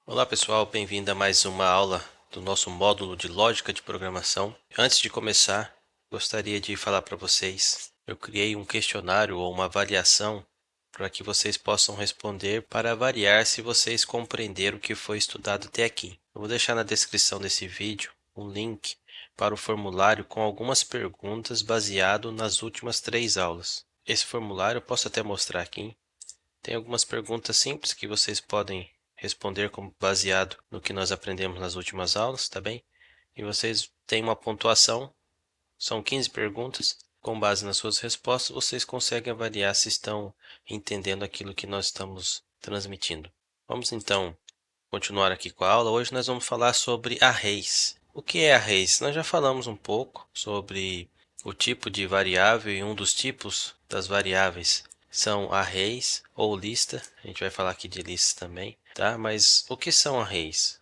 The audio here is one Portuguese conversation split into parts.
Olá pessoal, bem-vindo a mais uma aula do nosso módulo de lógica de programação. Antes de começar, gostaria de falar para vocês, eu criei um questionário ou uma avaliação para que vocês possam responder para avaliar se vocês compreenderam o que foi estudado até aqui. Eu vou deixar na descrição desse vídeo um link para o formulário com algumas perguntas baseado nas últimas 3 aulas. Esse formulário eu posso até mostrar aqui. Tem algumas perguntas simples que vocês podem responder como baseado no que nós aprendemos nas últimas aulas, tá bem? E vocês têm uma pontuação, são 15 perguntas. Com base nas suas respostas, vocês conseguem avaliar se estão entendendo aquilo que nós estamos transmitindo. Vamos então continuar aqui com a aula. Hoje nós vamos falar sobre arrays. O que é arrays? Nós já falamos um pouco sobre o tipo de variável e um dos tipos das variáveis são arrays ou lista. A gente vai falar aqui de lista também, tá? Mas o que são arrays?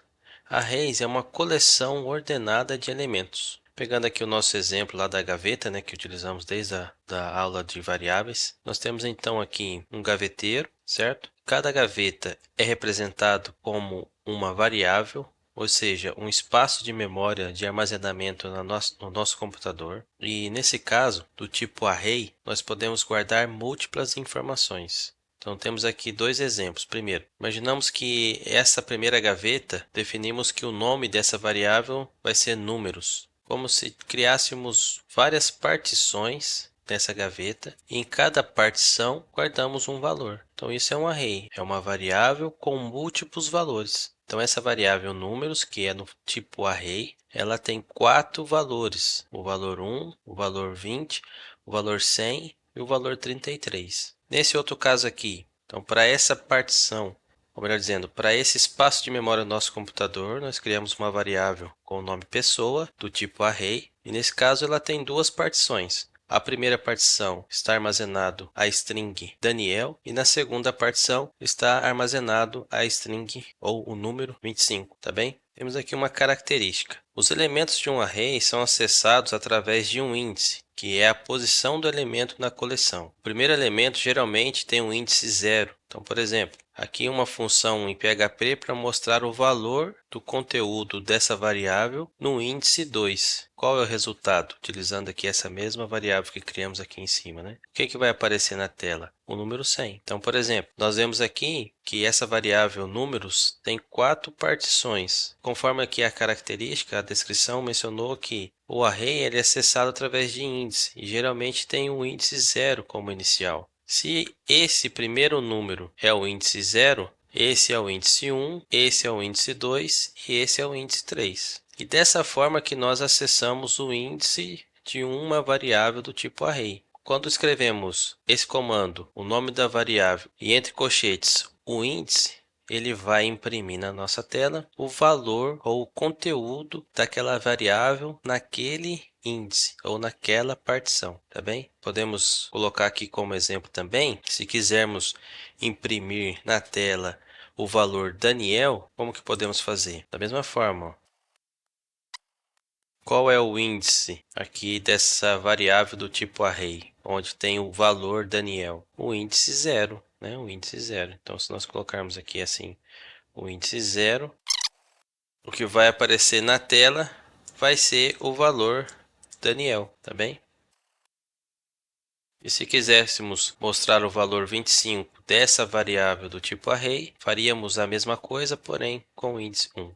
Arrays é uma coleção ordenada de elementos. Pegando aqui o nosso exemplo lá da gaveta, né, que utilizamos desde a da aula de variáveis, nós temos então aqui um gaveteiro, certo? Cada gaveta é representado como uma variável, ou seja, um espaço de memória de armazenamento no nosso computador. E nesse caso, do tipo array, nós podemos guardar múltiplas informações. Então temos aqui dois exemplos. Primeiro, imaginamos que essa primeira gaveta, definimos que o nome dessa variável vai ser números. Como se criássemos várias partições dessa gaveta e em cada partição guardamos um valor. Então isso é um array, é uma variável com múltiplos valores. Então essa variável números, que é no tipo array, ela tem 4 valores: o valor 1, o valor 20, o valor 100 e o valor 33. Nesse outro caso aqui, então para essa partição, ou melhor dizendo, para esse espaço de memória do nosso computador, nós criamos uma variável com o nome pessoa, do tipo array, e nesse caso ela tem duas partições. A primeira partição está armazenado a string Daniel e na segunda partição está armazenado a string ou o número 25, tá bem? Temos aqui uma característica. Os elementos de um array são acessados através de um índice, que é a posição do elemento na coleção. O primeiro elemento geralmente tem um índice 0. Então, por exemplo, aqui uma função em PHP para mostrar o valor do conteúdo dessa variável no índice 2. Qual é o resultado? Utilizando aqui essa mesma variável que criamos aqui em cima, né? O que vai aparecer na tela? O número 100. Então, por exemplo, nós vemos aqui que essa variável números tem 4 partições. Conforme aqui a característica, a descrição mencionou que o array ele é acessado através de índice e geralmente tem um índice 0 como inicial. Se esse primeiro número é o índice 0, esse é o índice 1, esse é o índice 2 e esse é o índice 3. E dessa forma que nós acessamos o índice de uma variável do tipo array. Quando escrevemos esse comando, o nome da variável e entre colchetes o índice, ele vai imprimir na nossa tela o valor ou o conteúdo daquela variável naquele índice ou naquela partição, tá bem? Podemos colocar aqui como exemplo também, se quisermos imprimir na tela o valor Daniel, como que podemos fazer? Da mesma forma, ó. Qual é o índice aqui dessa variável do tipo array, onde tem o valor Daniel? O índice 0, né? O índice 0. Então, se nós colocarmos aqui assim, o índice 0, o que vai aparecer na tela vai ser o valor Daniel, tá bem? E se quiséssemos mostrar o valor 25 dessa variável do tipo array, faríamos a mesma coisa, porém com o índice 1.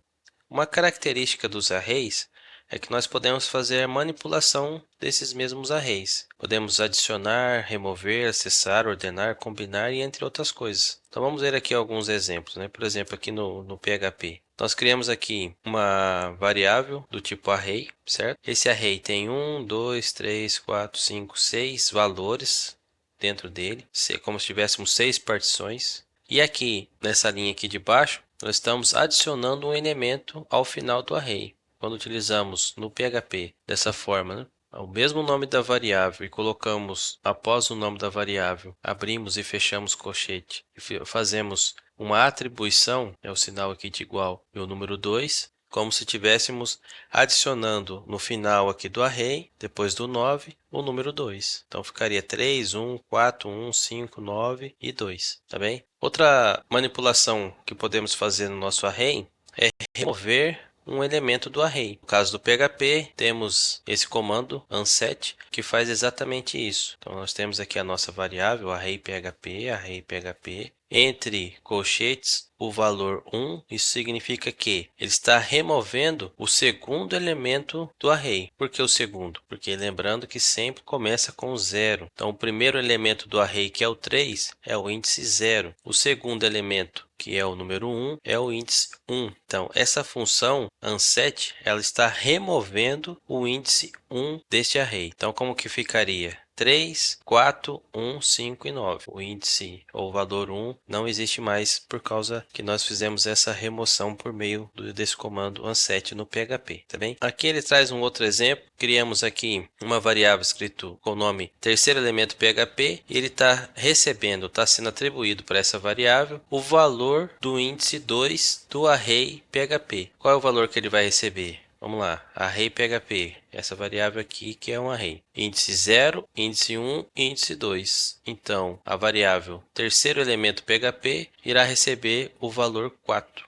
Uma característica dos arrays é que nós podemos fazer a manipulação desses mesmos arrays. Podemos adicionar, remover, acessar, ordenar, combinar e entre outras coisas. Então vamos ver aqui alguns exemplos, né? Por exemplo, aqui no PHP. Nós criamos aqui uma variável do tipo array, certo? Esse array tem 1, 2, 3, 4, 5, 6 valores dentro dele, como se tivéssemos 6 partições. E aqui, nessa linha aqui de baixo, nós estamos adicionando um elemento ao final do array. Quando utilizamos no PHP dessa forma, né? O mesmo nome da variável e colocamos após o nome da variável, abrimos e fechamos colchete e fazemos uma atribuição, é o sinal aqui de igual e o número 2, como se estivéssemos adicionando no final aqui do array, depois do 9, o número 2. Então ficaria 3, 1, 4, 1, 5, 9 e 2, tá bem? Outra manipulação que podemos fazer no nosso array é remover um elemento do array. No caso do PHP, temos esse comando unset que faz exatamente isso. Então nós temos aqui a nossa variável array PHP, entre colchetes o valor 1, isso significa que ele está removendo o segundo elemento do array. Por que o segundo? Porque lembrando que sempre começa com 0. Então o primeiro elemento do array, que é o 3, é o índice 0. O segundo elemento, que é o número 1, é o índice 1. Então, essa função unset, ela está removendo o índice 1 deste array. Então, como que ficaria? 3, 4, 1, 5 e 9. O índice ou valor 1 não existe mais por causa que nós fizemos essa remoção por meio desse comando unset no PHP, tá bem? Aqui ele traz um outro exemplo. Criamos aqui uma variável escrito com o nome terceiro elemento PHP e ele está recebendo, está sendo atribuído para essa variável o valor do índice 2 do array PHP. Qual é o valor que ele vai receber? Vamos lá, array PHP, essa variável aqui que é um array. Índice 0, índice 1 e índice 2. Então, a variável terceiro elemento PHP irá receber o valor 4.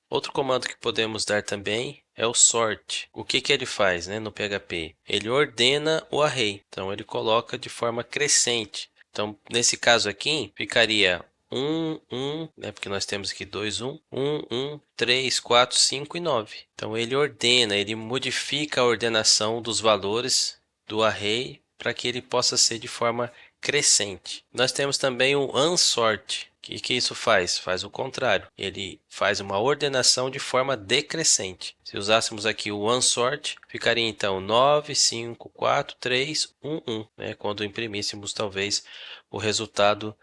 Outro comando que podemos dar também é o sort. O que ele faz, no PHP? Ele ordena o array, então ele coloca de forma crescente. Então, nesse caso aqui, ficaria 1, 1, porque nós temos aqui 2, 1, 1, 3, 4, 5 e 9. Então, ele ordena, ele modifica a ordenação dos valores do array para que ele possa ser de forma crescente. Nós temos também o unsort. O que isso faz? Faz o contrário. Ele faz uma ordenação de forma decrescente. Se usássemos aqui o unsort, ficaria então 9, 5, 4, 3, 1, 1. Quando imprimíssemos talvez o resultado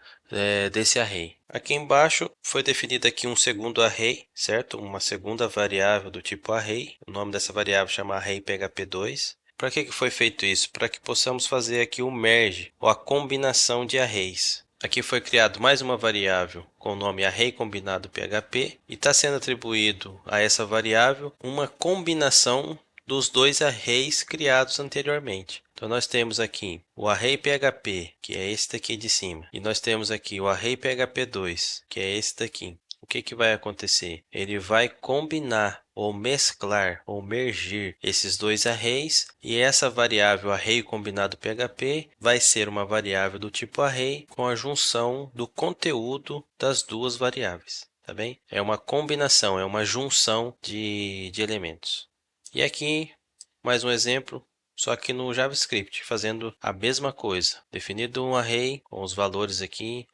desse array. Aqui embaixo foi definido aqui um segundo array, certo? Uma segunda variável do tipo array. O nome dessa variável chama array PHP2. Para que foi feito isso? Para que possamos fazer aqui o merge, ou a combinação de arrays. Aqui foi criado mais uma variável com o nome array combinado PHP e está sendo atribuído a essa variável uma combinação dos dois arrays criados anteriormente. Então nós temos aqui o array PHP, que é esse daqui de cima, e nós temos aqui o array PHP2, que é esse daqui. O que vai acontecer? Ele vai combinar ou mesclar ou mergir esses dois arrays e essa variável array combinado PHP vai ser uma variável do tipo array com a junção do conteúdo das duas variáveis, tá bem? É uma combinação, é uma junção de elementos. E aqui mais um exemplo, só que no JavaScript, fazendo a mesma coisa. Definido um array com os valores aqui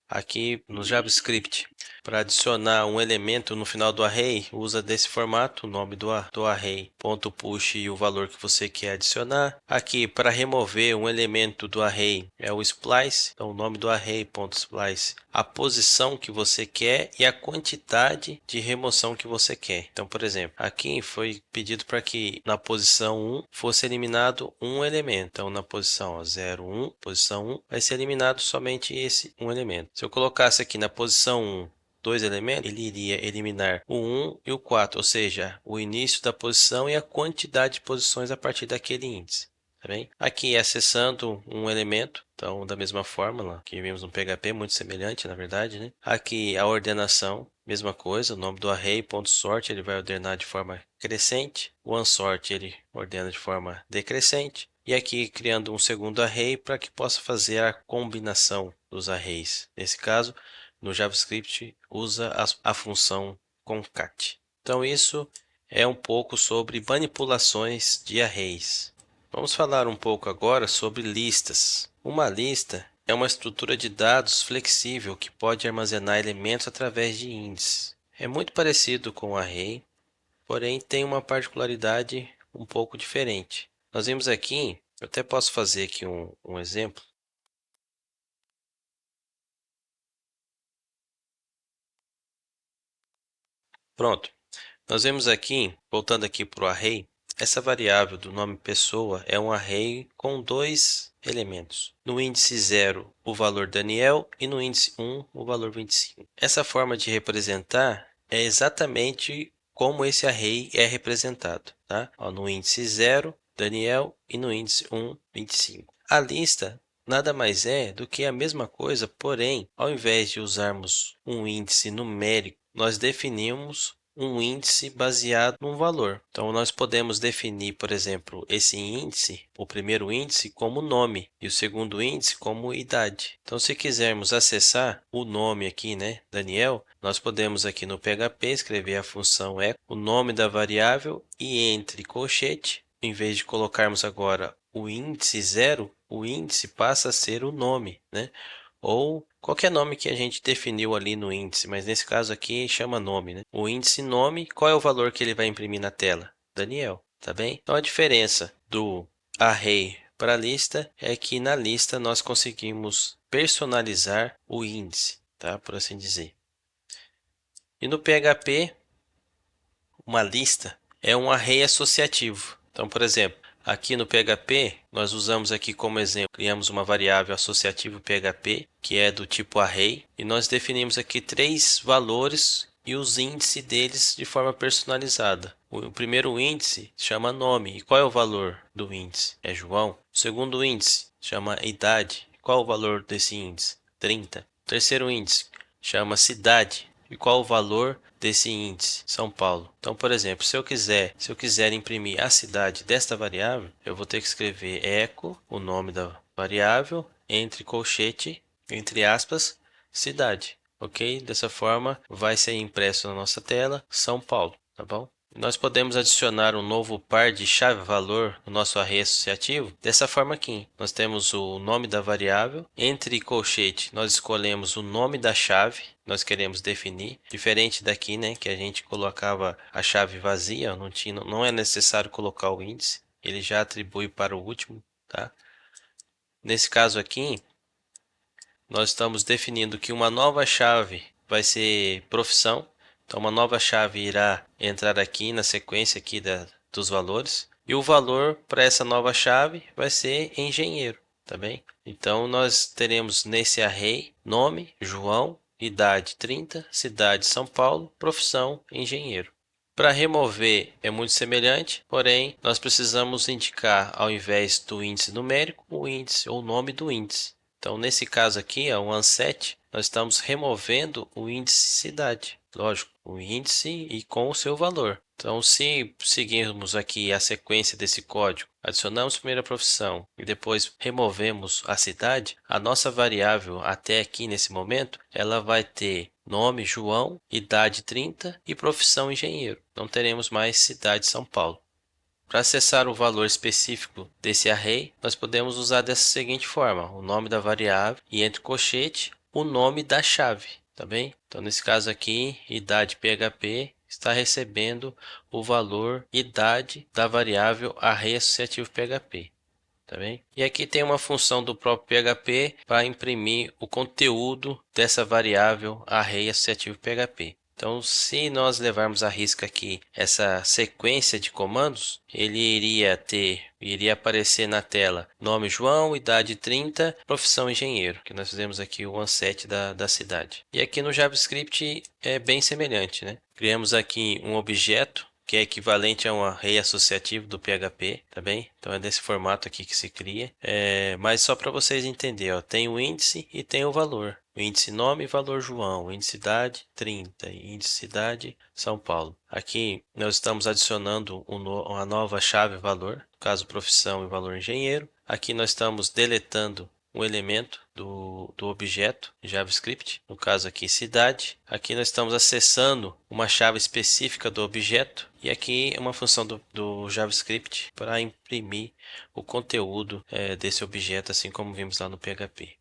no JavaScript. Para adicionar um elemento no final do array, usa desse formato, o nome do array, .push e o valor que você quer adicionar. Aqui, para remover um elemento do array, é o splice, então o nome do array, .splice, a posição que você quer e a quantidade de remoção que você quer. Então, por exemplo, aqui foi pedido para que na posição 1 fosse eliminado um elemento. Então, na posição 0, 1, posição 1, vai ser eliminado somente esse um elemento. Se eu colocasse aqui na posição 1, dois elementos, ele iria eliminar o 1 e o 4, ou seja, o início da posição e a quantidade de posições a partir daquele índice. Tá bem? Aqui, acessando um elemento, então da mesma forma que vimos no PHP, muito semelhante na verdade, Aqui a ordenação, mesma coisa, o nome do array, .sort, ele vai ordenar de forma crescente, o unsort ele ordena de forma decrescente, e aqui criando um segundo array para que possa fazer a combinação dos arrays. Nesse caso, no JavaScript usa a função concat. Então isso é um pouco sobre manipulações de arrays. Vamos falar um pouco agora sobre listas. Uma lista é uma estrutura de dados flexível que pode armazenar elementos através de índices. É muito parecido com o array, porém tem uma particularidade um pouco diferente. Nós vimos aqui, eu até posso fazer aqui um exemplo. Pronto. Nós vemos aqui, voltando aqui para o array, essa variável do nome pessoa é um array com dois elementos. No índice 0, o valor Daniel e no índice 1, o valor 25. Essa forma de representar é exatamente como esse array é representado, tá? Ó, no índice 0, Daniel, e no índice 1, 25. A lista nada mais é do que a mesma coisa, porém, ao invés de usarmos um índice numérico, nós definimos um índice baseado num valor. Então, nós podemos definir, por exemplo, esse índice, o primeiro índice, como nome e o segundo índice como idade. Então, se quisermos acessar o nome aqui, né, Daniel, nós podemos aqui no PHP escrever a função echo, o nome da variável e entre colchete, em vez de colocarmos agora o índice 0, o índice passa a ser o nome, né? Ou qualquer nome que a gente definiu ali no índice, mas nesse caso aqui chama nome, né? O índice nome, qual é o valor que ele vai imprimir na tela? Daniel, tá bem? Então a diferença do array para a lista é que na lista nós conseguimos personalizar o índice, tá? Por assim dizer. E no PHP, uma lista é um array associativo. Então, por exemplo, aqui no PHP, nós usamos aqui como exemplo, criamos uma variável associativa PHP, que é do tipo array, e nós definimos aqui 3 valores e os índices deles de forma personalizada. O primeiro índice chama nome. E qual é o valor do índice? É João. O segundo índice chama idade. Qual é o valor desse índice? 30. O terceiro índice chama cidade. E qual o valor desse índice? São Paulo. Então, por exemplo, se eu quiser imprimir a cidade desta variável, eu vou ter que escrever echo, o nome da variável, entre colchete, entre aspas, cidade. Ok? Dessa forma, vai ser impresso na nossa tela São Paulo, tá bom? Nós podemos adicionar um novo par de chave-valor no nosso array associativo dessa forma aqui. Nós temos o nome da variável, entre colchete nós escolhemos o nome da chave, nós queremos definir, diferente daqui, né, que a gente colocava a chave vazia, não é necessário colocar o índice, ele já atribui para o último, tá? Nesse caso aqui, nós estamos definindo que uma nova chave vai ser profissão. Então, uma nova chave irá entrar aqui na sequência aqui dos valores. E o valor para essa nova chave vai ser engenheiro, tá bem? Então, nós teremos nesse array nome, João, idade 30, cidade São Paulo, profissão engenheiro. Para remover é muito semelhante, porém nós precisamos indicar ao invés do índice numérico, o índice ou o nome do índice. Então, nesse caso aqui, o onset, nós estamos removendo o índice cidade. Lógico, o índice e com o seu valor. Então, se seguirmos aqui a sequência desse código, adicionamos primeiro a profissão e depois removemos a cidade, a nossa variável até aqui nesse momento, ela vai ter nome João, idade 30 e profissão engenheiro. Não teremos mais cidade São Paulo. Para acessar o valor específico desse array, nós podemos usar dessa seguinte forma: o nome da variável e entre colchete o nome da chave, tá bem? Então, nesse caso aqui, idade PHP está recebendo o valor idade da variável array associativo PHP. Tá bem? E aqui tem uma função do próprio PHP para imprimir o conteúdo dessa variável array associativo PHP. Então, se nós levarmos à risca aqui essa sequência de comandos, ele iria aparecer na tela nome João, idade 30, profissão engenheiro, que nós fizemos aqui o onset da cidade. E aqui no JavaScript é bem semelhante, né? Criamos aqui um objeto que é equivalente a um array associativo do PHP, tá bem? Então é desse formato aqui que se cria. Mas só para vocês entenderem, ó, tem o índice e tem o valor. O índice nome e valor João, o índice idade 30, índice cidade São Paulo. Aqui nós estamos adicionando uma nova chave valor, no caso profissão e valor engenheiro. Aqui nós estamos deletando um elemento do objeto JavaScript, no caso aqui cidade. Aqui nós estamos acessando uma chave específica do objeto e aqui é uma função do JavaScript para imprimir o conteúdo desse objeto, assim como vimos lá no PHP.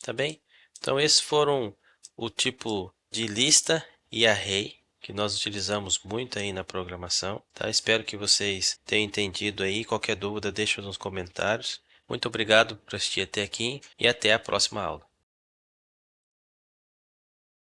Tá bem? Então esses foram o tipo de lista e array que nós utilizamos muito aí na programação, tá? Espero que vocês tenham entendido aí. Qualquer dúvida, deixa nos comentários. Muito obrigado por assistir até aqui e até a próxima aula.